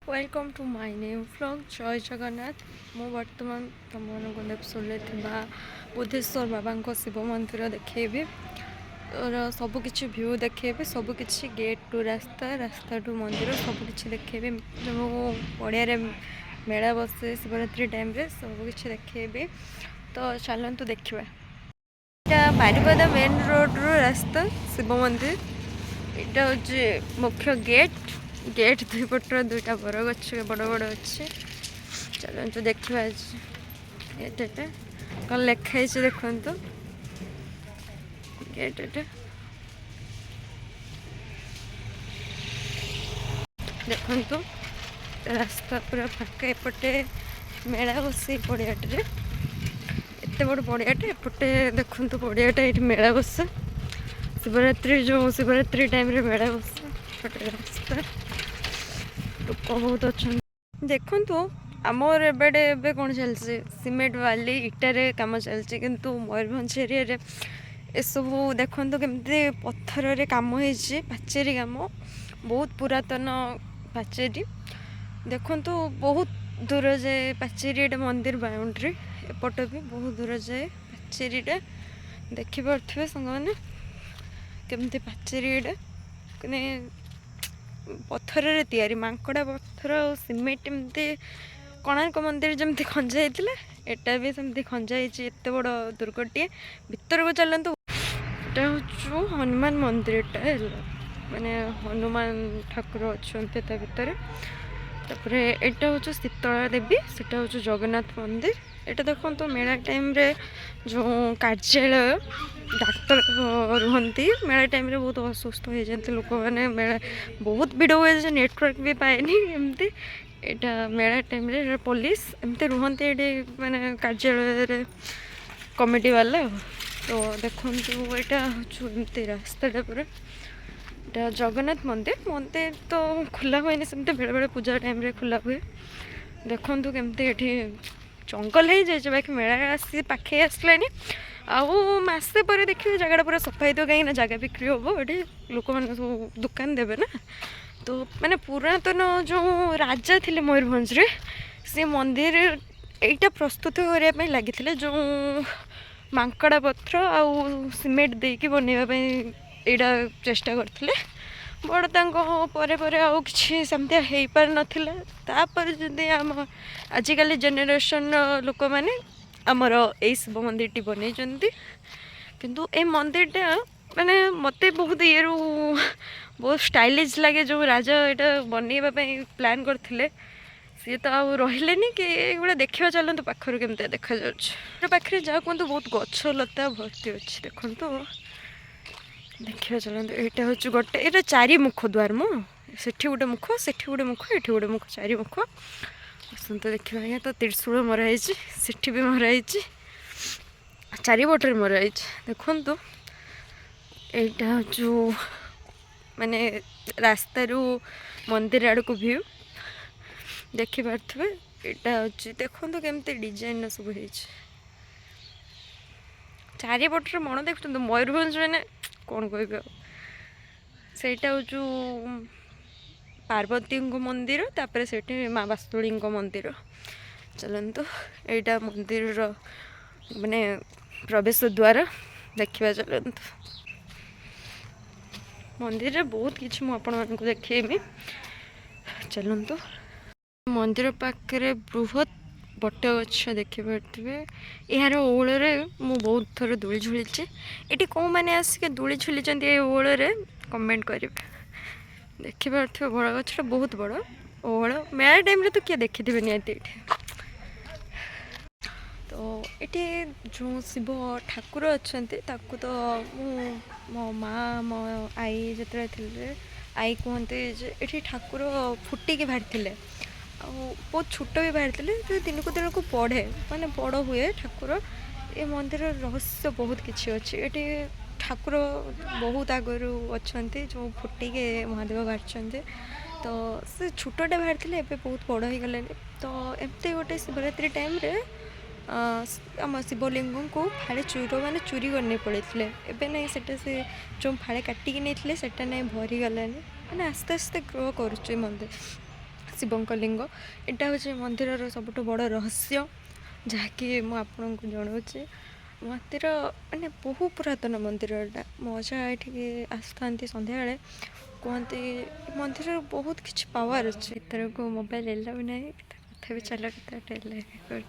Welcome to my new vlog जय जगन्नाथ। मु वर्तमान तुम एपिसोड बुद्धेश्वर बाबा शिव मंदिर देखी और सबकि भ्यू देखी सबकि गेट टू रास्ता रास्ता टू मंदिर सबकि देखी जो पड़िया मेला बसे शिवरात्रि टाइम सबकि देखी। तो चलतु देखा बारिपदा मेन रोड रो रास्ता शिव मंदिर यहाँ हूँ मुख्य गेट दुई पटर दुईटा बर गच बड़ बड़ अच्छे। चलते देखा गेट एटा कौन लिखाई देखु गेट एटा देखु रास्ता पूरा फाँका एपटे मेला बसे पड़ियाटे एत बड़ पड़ियाटे एपटे देखु पड़ियाटा ये मेला बसे शिवरात्रि जो शिवरात्रि टाइम रे मेला बसे रास्ता लोक बहुत अच्छा देखु आमर एबे कौन चलছে सीमेंट वाली इटारे काम चलছে किंतु मयूरभंज एरिया एसबू देखु केमती पत्थर रे काम होइछि पाचेरी काम बहुत पुरातन पाचेरी देखु बहुत दूर जाए पाचेरी मंदिर बाउंड्री एपट भी बहुत दूर जाए पाचेरी देखी पारे सांग मैंने केमती पाचेरी पत्थर रे तैयारी मांकड़ा पत्थर और सीमेंट एमती कोणार्क मंदिर जमती खंजा होता एटा भी सेमती खंजा एत बड़ दुर्गटीए भितर को चलतु एटा हूँ हनुमान मंदिर माने हनुमान ठाकुर अच्छा भितर तापर एटा हूँ शीतला देवी सेटा हूँ जगन्नाथ मंदिर एटा देखो मेला टाइम रे जो कार्यालय डाक्तर रुहंती मेला टाइम रे बहुत असुस्थ हो जाते लोक मैंने मेला बहुत भिड़ हुए नेटवर्क भी पाएनि एमती एटा मेला टाइम रे पुलिस एमती रुहंती ये माने कार्यालय कमिटी वाला तो देखो यहाँ हूँ एमती रास्ता पूरा एटा जगन्नाथ मंदिर मंदिर तो खुला हुए सेमती बेले बेले पूजा टाइम रे खुला हुए देखु केमती ये जंगल हो जाए बाकी मेला आसी पाखे आसलानी आसे पर देखिए जगह पूरा सफा हो कहीं जगह बिक्री हम ये लोक मैंने सब दुकान देवे ना तो मैंने पुरातन जो राजा थे मयूरभंज रे से मंदिर यहीटा प्रस्तुत करने लगी जो मांकड़ा पत्थर आउ सीमेंट देकी बनवाई यहाँ चेष्टा करते बड़ तापर आउ कि सेमती हो पार नापर जदि आम आजिकल जेनेरेशन लोक मैंने आमर यही शिव मंदिर टी बन किंतु ए मंदिरटा माने मते बहुत ये बहुत स्टाइलिश लगे जो राजा यहाँ बनवाई प्लान करते सी तो आ रही कि एगुड़ा देखा चलते पाखर केमती देखा पाखे जहाँ कहतु बहुत गछ लता भर्ती अच्छे देखु देखा चलते यहाँ हूँ गोटे ये चारि मुख द्वार मो से गोटे मुख से गोटे मुख ये गोटे मुख चारि मुख आसत देखा आज्ञा तो त्रिशूल मराई से भी मराई चारिपटे मराई देखु यहाँ जो माने रास्ता मंदिर आड़ को व्यू देखी पारे यहाँ हूँ देखो केमती डिजाइन सब हो चारिपटर मन देखते मयूरभंज मैंने कौन कह सेटा हूँ पार्वती मंदिर तापर से माँ वास्तुली मंदिर चलतु यहाँ मंदिर माने प्रवेश द्वार देखा चलतु मंदिर रे बहुत किसी मुझे देखेमी चलतु मंदिर पाखे बृहत बट गछ देखिपे यार ओहल मु बहुत थर दूली झुली ये कौ मैंने आसिक दूली झुली ओहल कमेंट करेंगे देखिपे बड़ गछटा बहुत बड़ ओहल मेला टाइम तो किए देखी निहाती तो ये जो शिव ठाकुर अच्छा तो मो माँ मो आई जो आई कहते ये ठाकुर फुटिकी बाहरी बहुत छोट भी बाहरी थे दिन को दिन को बढ़े माने बड़ हुए ठाकुर ये मंदिर रहस्य बहुत किसी अच्छे ये ठाकुर बहुत आगर अच्छा जो फुटिके महादेव बाहर तो से छोटे बाहरी थे बहुत बड़ हो गले तो एमती गोटे शिवरात्रि टाइम रे आम शिवलिंग को फाड़े चोर मैंने चोरी करने पड़े एबे ना सेटा से जो फाड़े काटिकी नहीं सेटा ना भरी गलानी मैंने आस्ते आस्ते ग्रो कर मंदिर शिवंक लिंग यहाँ हूँ मंदिर सब बड़ रहस्य जहाँकि मुझे जनाऊँगी मंदिर मानने बहु पुरातन मंदिर एटा मो अजा ये आसता सन्ध्या कहते मंदिर बहुत किसी पावर अच्छे भर को मोबाइल एला भी ना कथा भी चल कत कर